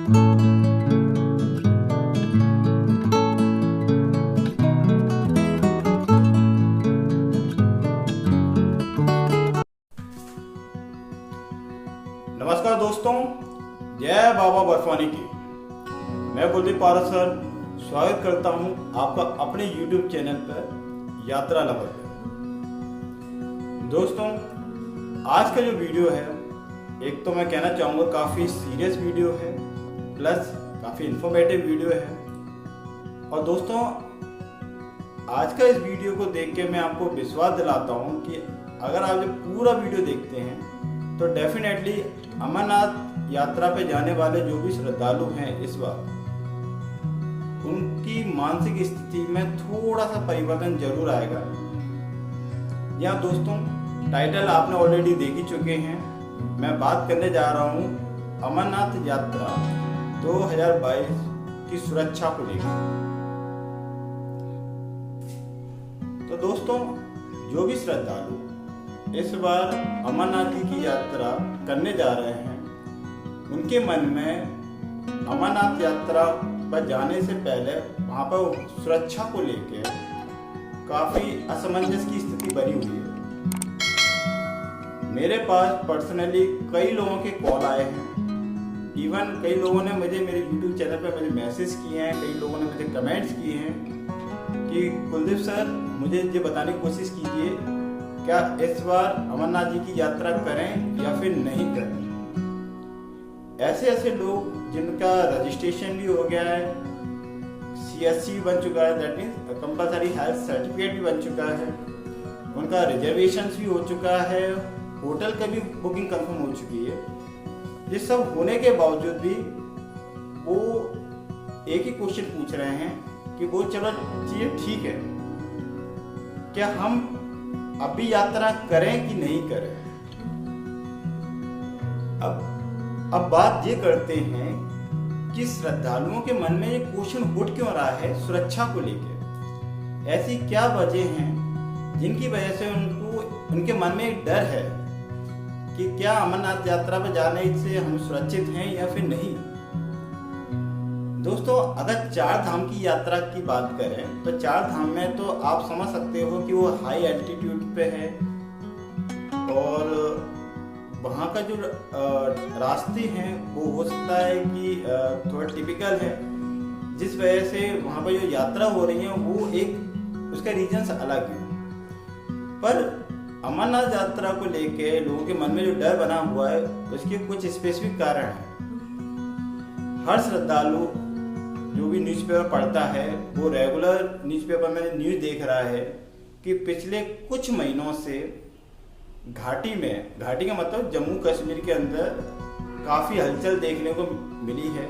नमस्कार दोस्तों, जय बाबा बर्फानी की। मैं कुलदीप पारस सर स्वागत करता हूं आपका अपने YouTube चैनल पर यात्रा लवर पे। दोस्तों, आज का जो वीडियो है, एक तो मैं कहना चाहूँगा काफ़ी सीरियस वीडियो है, प्लस काफ़ी इन्फॉर्मेटिव वीडियो है। और दोस्तों, आज का इस वीडियो को देख के मैं आपको विश्वास दिलाता हूँ कि अगर आप जब पूरा वीडियो देखते हैं तो डेफिनेटली अमरनाथ यात्रा पे जाने वाले जो भी श्रद्धालु हैं इस बार, उनकी मानसिक स्थिति में थोड़ा सा परिवर्तन जरूर आएगा। या दोस्तों, टाइटल आपने ऑलरेडी देख ही चुके हैं। मैं बात करने जा रहा हूँ अमरनाथ यात्रा 2022 की सुरक्षा को लेकर। तो दोस्तों, जो भी श्रद्धालु इस बार अमरनाथ जी की यात्रा करने जा रहे हैं, उनके मन में अमरनाथ यात्रा पर जाने से पहले वहाँ पर सुरक्षा को लेकर काफ़ी असमंजस की स्थिति बनी हुई है। मेरे पास पर्सनली कई लोगों के कॉल आए हैं, इवन कई लोगों ने मुझे मेरे YouTube चैनल पर मुझे मैसेज किए हैं, कई लोगों ने मुझे कमेंट्स किए हैं कि कुलदीप सर, मुझे ये बताने की कोशिश कीजिए क्या इस बार अमरनाथ जी की यात्रा करें या फिर नहीं करें। ऐसे लोग जिनका रजिस्ट्रेशन भी हो गया है, CSC भी बन चुका है, that means compulsory health certificate भी बन चुका है, उनका रिजर्वेशन भी हो चुका है, होटल का भी बुकिंग कंफर्म हो चुकी है। ये सब होने के बावजूद भी वो एक ही क्वेश्चन पूछ रहे हैं कि वो चलो चीजें ठीक है, क्या हम अभी यात्रा करें कि नहीं करें। अब बात ये करते हैं कि श्रद्धालुओं के मन में ये क्वेश्चन उठ क्यों रहा है सुरक्षा को लेकर। ऐसी क्या वजह हैं जिनकी वजह से उनके मन में एक डर है कि क्या अमरनाथ यात्रा पर जाने से हम सुरक्षित हैं या फिर नहीं। दोस्तों, अगर चार धाम की यात्रा की बात करें तो चार धाम में तो आप समझ सकते हो कि वो हाई एल्टीट्यूड पे है और वहाँ का जो रास्ते हैं वो हो सकता है कि थोड़ा टिपिकल है, जिस वजह से वहाँ पर जो यात्रा हो रही है वो एक उसका रीजन्स अलग है। पर अमरनाथ यात्रा को लेके लोगों के मन में जो डर बना हुआ है उसके कुछ स्पेसिफिक कारण हैं। हर श्रद्धालु जो भी न्यूज़पेपर पढ़ता है वो रेगुलर न्यूज़पेपर में न्यूज़ देख रहा है कि पिछले कुछ महीनों से घाटी का मतलब जम्मू कश्मीर के अंदर काफ़ी हलचल देखने को मिली है,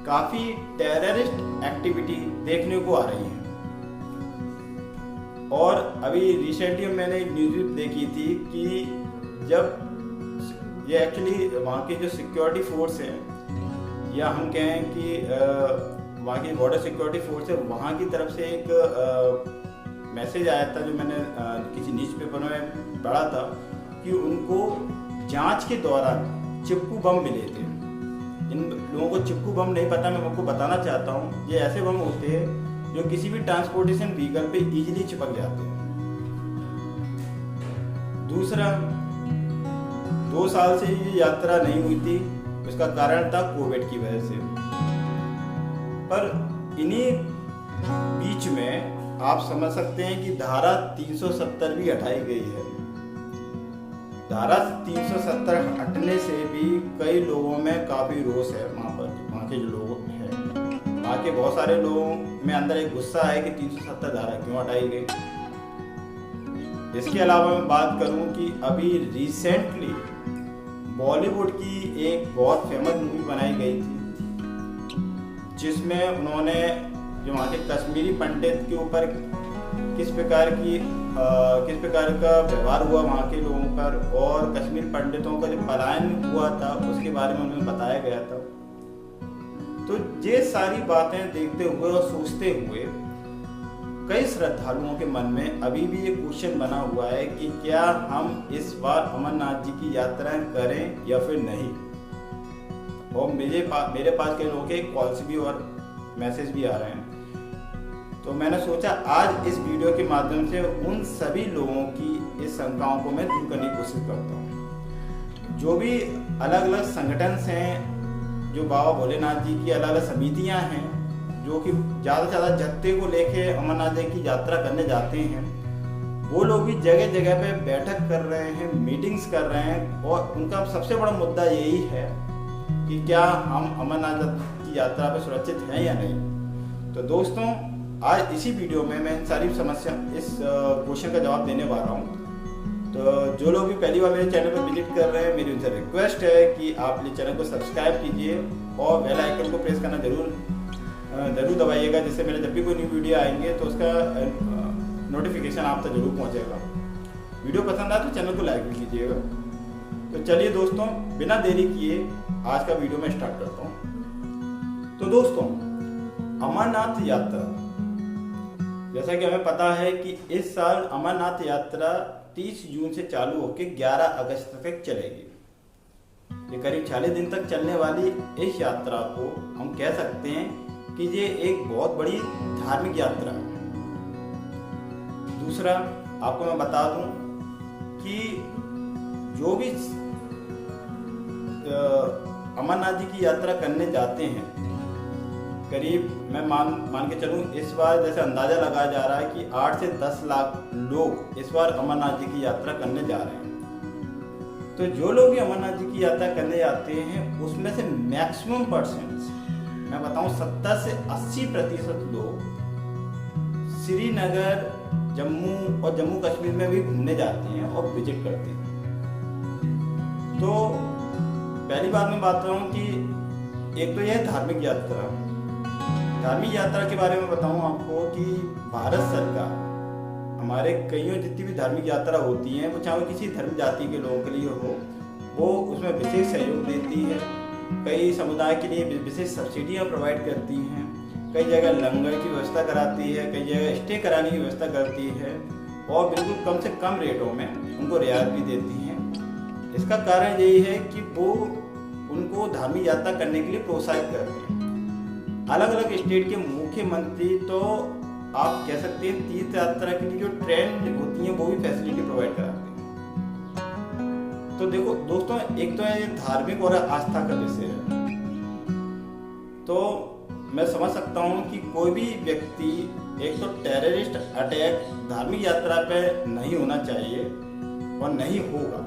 काफ़ी टेररिस्ट एक्टिविटी देखने को आ रही है। और अभी रिसेंटली मैंने एक न्यूज़ देखी थी कि जब ये एक्चुअली वहाँ की जो सिक्योरिटी फोर्स है, या हम कहें कि वहाँ की बॉर्डर सिक्योरिटी फोर्स है, वहाँ की तरफ से एक मैसेज आया था जो मैंने किसी न्यूज़पेपर में पढ़ा था कि उनको जांच के दौरान चिपकू बम मिले थे। इन लोगों को चिपकू बम नहीं पता, मैं आपको बताना चाहता हूँ। ये ऐसे बम होते हैं जो किसी भी ट्रांसपोर्टेशन व्हीकल पे इजीली चिपक जाते हैं। दूसरा, 2 साल से ये यात्रा नहीं हुई थी, उसका कारण था कोविड की वजह से। पर इन्हीं बीच में आप समझ सकते हैं कि धारा 370 भी हटाई गई है। धारा 370 हटने से भी कई लोगों में काफी रोष है। वहाँ के जो लोग हैं, वहाँ के बहुत सारे लोगों में अंदर एक गुस्सा है कि 370 धारा क्यों हटाई गई। इसके अलावा मैं बात करूं कि अभी रिसेंटली बॉलीवुड की एक बहुत फेमस मूवी बनाई गई थी, जिसमें उन्होंने जो वहाँ के कश्मीरी पंडित के ऊपर किस प्रकार का व्यवहार हुआ वहाँ के लोगों पर, और कश्मीर पंडितों का जो पलायन हुआ था उसके बारे में उन्हें बताया गया था। तो ये सारी बातें देखते हुए और सोचते हुए कई श्रद्धालुओं के मन में अभी भी ये क्वेश्चन बना हुआ है कि क्या हम इस बार अमरनाथ जी की यात्रा करें या फिर नहीं। और मेरे पास कई लोगों के कॉल्स भी और मैसेज भी आ रहे हैं। तो मैंने सोचा आज इस वीडियो के माध्यम से उन सभी लोगों की इस शंकाओं को मैं दूर करने की कोशिश करता हूँ। जो भी अलग अलग संगठन हैं, जो बाबा भोलेनाथ जी की अलग अलग समितियाँ हैं, जो कि ज़्यादा से ज़्यादा जत्थे को लेके अमरनाथ जी की यात्रा करने जाते हैं, वो लोग भी जगह जगह पे बैठक कर रहे हैं, मीटिंग्स कर रहे हैं, और उनका सबसे बड़ा मुद्दा यही है कि क्या हम अमरनाथ की यात्रा पे सुरक्षित हैं या नहीं। तो दोस्तों, आज इसी वीडियो में मैं इन सारी समस्या इस क्वेश्चन का जवाब देने वाला हूँ। तो जो लोग भी पहली बार मेरे चैनल पर विजिट कर रहे हैं, मेरी उनसे रिक्वेस्ट है कि आप मेरे चैनल को सब्सक्राइब कीजिए और बेल आइकन को प्रेस करना जरूर दबाइएगा, जिससे मेरे जब भी कोई न्यू वीडियो आएंगे तो उसका नोटिफिकेशन आप तक जरूर पहुँचेगा। वीडियो पसंद आए तो चैनल को लाइक भी कीजिएगा। तो चलिए दोस्तों, बिना देरी किए आज का वीडियो मैं स्टार्ट करता हूँ। तो दोस्तों, अमरनाथ यात्रा, जैसा कि हमें पता है कि इस साल अमरनाथ यात्रा 30 जून से चालू होकर 11 अगस्त तक चलेगी। ये करीब 40 दिन तक चलने वाली इस यात्रा को हम कह सकते हैं कि ये एक बहुत बड़ी धार्मिक यात्रा है। दूसरा, आपको मैं बता दूं कि जो भी अमरनाथ जी की यात्रा करने जाते हैं, करीब मैं मान के चलूँ, इस बार जैसे अंदाजा लगाया जा रहा है कि 8 से 10 लाख लोग इस बार अमरनाथ जी की यात्रा करने जा रहे हैं। तो जो लोग भी अमरनाथ जी की यात्रा करने जाते हैं, उसमें से मैक्सिमम परसेंट्स, मैं बताऊं 70 से 80% लोग श्रीनगर, जम्मू और जम्मू कश्मीर में भी घूमने जाते हैं और विजिट करते हैं। तो पहली बात मैं बात रहा हूँ कि एक तो यह धार्मिक यात्रा के बारे में बताऊं आपको कि भारत सरकार हमारे कईयों जितनी भी धार्मिक यात्रा होती हैं, वो चाहे किसी धर्म जाति के लोगों के लिए हो, वो उसमें विशेष सहयोग देती है। कई समुदाय के लिए विशेष सब्सिडियां प्रोवाइड करती हैं, कई जगह लंगर की व्यवस्था कराती है, कई जगह स्टे कराने की व्यवस्था करती है, और बिल्कुल कम से कम रेटों में उनको रियायत भी देती हैं। इसका कारण यही है कि वो उनको धार्मिक यात्रा करने के लिए प्रोत्साहित करते हैं। अलग अलग स्टेट के मुख्यमंत्री तो आप कह सकते हैं तीर्थ यात्रा के लिए जो ट्रेन होती हैं वो भी फैसिलिटी प्रोवाइड कराते हैं। तो देखो दोस्तों, एक तो ये धार्मिक और आस्था का विषय है। तो मैं समझ सकता हूँ कि कोई भी व्यक्ति, एक तो टेररिस्ट अटैक धार्मिक यात्रा पे नहीं होना चाहिए और नहीं होगा।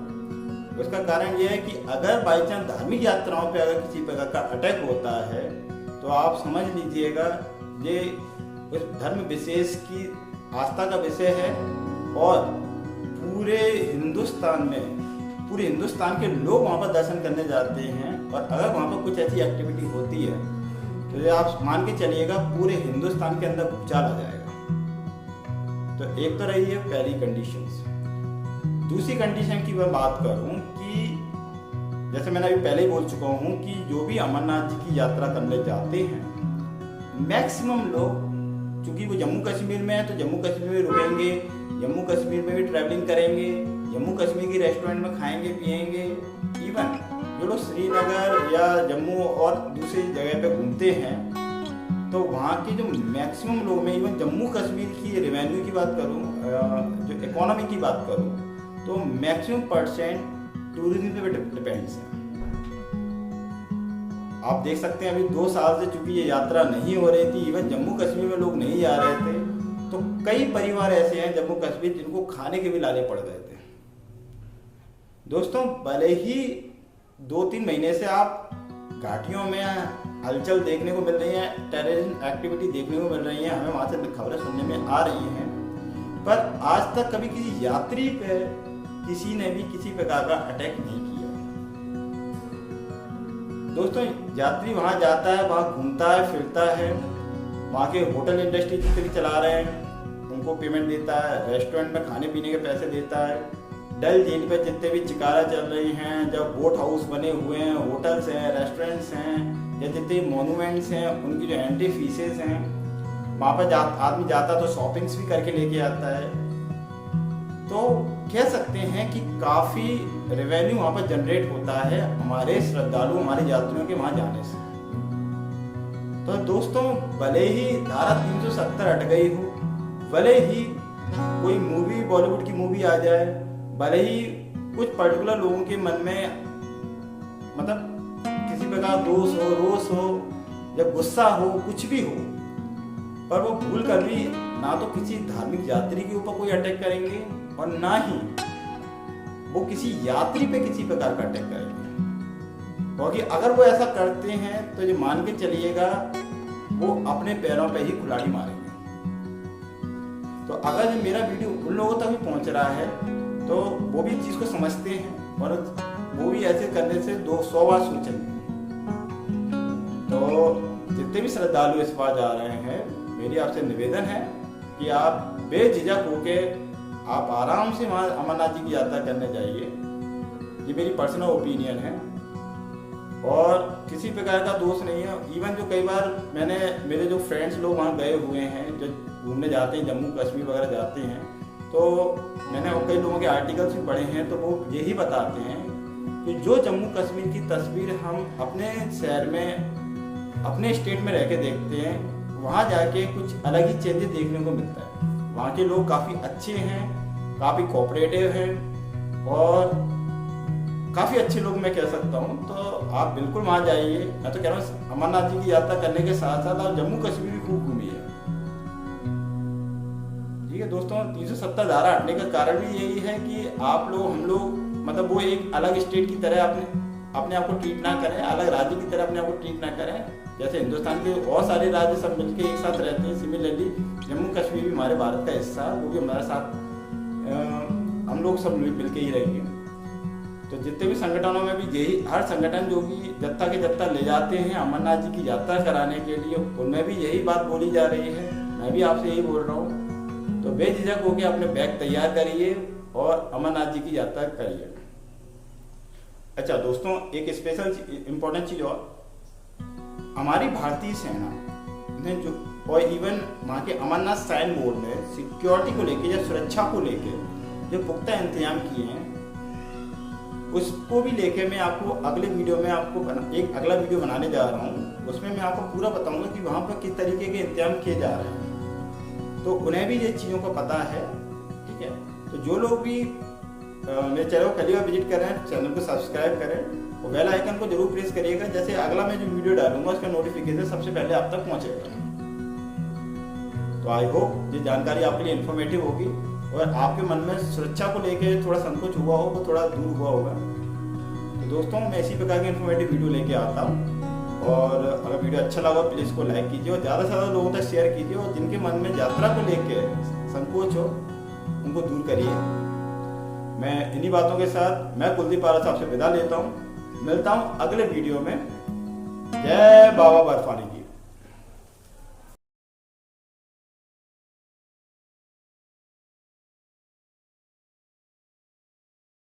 उसका कारण यह है कि अगर बाई चांस धार्मिक यात्राओं पे अगर किसी प्रकार का अटैक होता है, तो आप समझ लीजिएगा ये उस धर्म विशेष की आस्था का विषय है, और पूरे हिंदुस्तान के लोग वहाँ पर दर्शन करने जाते हैं, और अगर वहाँ पर कुछ ऐसी एक्टिविटी होती है तो ये आप मान के चलिएगा पूरे हिंदुस्तान के अंदर भूचाल आ जाएगा। तो एक तो रही है पहली कंडीशंस। दूसरी कंडीशन की मैं बात करूं कि जैसे मैंने अभी पहले ही बोल चुका हूं कि जो भी अमरनाथ जी की यात्रा करने जाते हैं, मैक्सिमम लोग, चूंकि वो जम्मू कश्मीर में है तो जम्मू कश्मीर में रुकेंगे, जम्मू कश्मीर में भी ट्रैवलिंग करेंगे, जम्मू कश्मीर की रेस्टोरेंट में खाएंगे पिएंगे। इवन जो लोग श्रीनगर या जम्मू और दूसरी जगह पे घूमते हैं, तो वहाँ के जो मैक्सिमम लोग, मैं इवन जम्मू कश्मीर की रेवेन्यू की बात करूँ, जो इकोनॉमी की बात करूँ, तो मैक्सिमम परसेंट टूरिज्म पे डिपेंड्स है। आप देख सकते हैं अभी 2 साल से चूंकि ये यात्रा नहीं हो रही थी, इवन जम्मू कश्मीर में लोग नहीं जा रहे थे, तो कई परिवार ऐसे हैं जम्मू कश्मीर जिनको खाने के भी लाले पड़ गए थे। दोस्तों, भले ही 2-3 महीने से आप घाटियों में हलचल देखने को मिल रही है, टेररिज्म एक्टिविटी देखने को मिल रही है, हमें वहां से खबरें सुनने में आ रही हैं, पर आज तक कभी किसी यात्री पे किसी ने भी किसी प्रकार का अटैक नहीं किया। दोस्तों, यात्री वहां जाता है, वहां घूमता है, फिरता है, वहां के होटल इंडस्ट्री जितने भी चला रहे हैं उनको पेमेंट देता है, रेस्टोरेंट में खाने पीने के पैसे देता है, डल झील पे जितने भी चिकारा चल रही हैं, जब बोट हाउस बने हुए हैं, होटल्स हैं, रेस्टोरेंट्स हैं, या जितने मॉन्यूमेंट्स हैं, उनकी जो एंट्री फीसेस हैं, वहाँ पर आदमी जाता तो शॉपिंग्स भी करके लेके आता है। तो कह सकते हैं कि काफ़ी रेवेन्यू वहाँ पर जनरेट होता है हमारे श्रद्धालु, हमारे यात्रियों के वहाँ जाने से। तो दोस्तों, भले ही धारा 370 हट गई हो, भले ही कोई मूवी, बॉलीवुड की मूवी आ जाए, भले ही कुछ पर्टिकुलर लोगों के मन में मतलब किसी प्रकार दोष हो, रोष हो या गुस्सा हो, कुछ भी हो, पर वो भूल कर भी ना तो किसी धार्मिक यात्री के ऊपर कोई अटैक करेंगे और ना ही वो किसी यात्री पे किसी प्रकार का अटैक करेंगे। क्योंकि अगर वो ऐसा करते हैं तो ये मान के चलिएगा वो अपने पैरों पे ही कुल्हाड़ी मारेंगे। तो अगर ये मेरा वीडियो उन लोगों तक भी पहुंच रहा है तो वो भी चीज़ को समझते हैं और वो भी ऐसे करने से 200 बार सोचेंगे। तो जितने भी श्रद्धालु इस बार जा रहे हैं, मेरी आपसे निवेदन है कि आप बेझिझक होके आप आराम से वहाँ अमरनाथ जी की यात्रा करने जाइए। ये मेरी पर्सनल ओपिनियन है और किसी प्रकार का दोष नहीं है। इवन जो कई बार मेरे जो फ्रेंड्स लोग वहाँ गए हुए हैं, जो घूमने जाते हैं, जम्मू कश्मीर वगैरह जाते हैं, तो मैंने कई लोगों के आर्टिकल्स भी पढ़े हैं, तो वो यही बताते हैं कि जो जम्मू कश्मीर की तस्वीर हम अपने शहर में, अपने स्टेट में रह के देखते हैं, वहाँ जाके कुछ अलग ही चेंजेस देखने को मिलता है। वहाँ के लोग काफ़ी अच्छे हैं, काफ़ी कोऑपरेटिव हैं और काफ़ी अच्छे लोग मैं कह सकता हूँ। तो आप बिल्कुल वहाँ जाइए। मैं तो कह रहा हूँ अमरनाथ जी की यात्रा करने के साथ साथ आप जम्मू कश्मीर भी खूब घूमिए। ठीक है दोस्तों, 370 धारा हटने का कारण भी यही है कि आप लोग, हम लोग मतलब वो एक अलग स्टेट की तरह अपने आप को ट्रीट ना करें, अलग राज्य की तरह अपने आप को ट्रीट ना करें। जैसे हिंदुस्तान के और सारे राज्य सब मिलकर एक साथ रहते हैं, सिमिलरली जम्मू कश्मीर भी हमारे भारत का हिस्सा, वो भी हमारे साथ हम लोग सब मिलकर ही रहेंगे। तो जितने भी संगठनों में भी यही, हर संगठन जो भी जत्था के जत्था ले जाते हैं अमरनाथ जी की यात्रा कराने के लिए, उनमें भी यही बात बोली जा रही है। मैं भी आपसे यही बोल रहा हूँ। तो बेझिझक होकर अपने बैग तैयार करिए और अमरनाथ जी की यात्रा करिए। अच्छा दोस्तों, एक स्पेशल इम्पोर्टेंट चीज़ और, हमारी भारतीय सेना ने जो, और इवन वहाँ के अमरनाथ श्राइन बोर्ड ने सिक्योरिटी को लेके या सुरक्षा को लेके जो पुख्ता इंतजाम किए हैं, उसको भी लेके मैं आपको अगले वीडियो में एक अगला वीडियो बनाने जा रहा हूँ। उसमें मैं आपको पूरा बताऊंगा कि वहाँ पर किस तरीके के इंतजाम किए जा रहे हैं, तो उन्हें भी ये चीज़ों को पता है। ठीक है, तो जो लोग भी मेरे चैनल को पहली बार विजिट कर रहे हैं, चैनल को सब्सक्राइब करें और बेल आइकन को जरूर प्रेस करिएगा। जैसे अगला मैं जो वीडियो डालूंगा उसका नोटिफिकेशन सबसे पहले आप तक पहुंचेगा। तो आई होप ये जानकारी आपके लिए इन्फॉर्मेटिव होगी और आपके मन में सुरक्षा को लेके थोड़ा संकोच हुआ हो, वो थोड़ा दूर हुआ होगा। तो दोस्तों, मैं इसी प्रकार की इन्फॉर्मेटिव वीडियो लेके आता हूँ और अगर वीडियो अच्छा लगा प्लीज़ इसको लाइक कीजिए और ज़्यादा से ज़्यादा लोगों तक शेयर कीजिए और जिनके मन में यात्रा को लेके संकोच हो उनको दूर करिए। मैं इन्हीं बातों के साथ मैं कुलदीप पारस आपसे विदा लेता हूँ। मिलता हूँ अगले वीडियो में। जय बाबा बर्फानी की।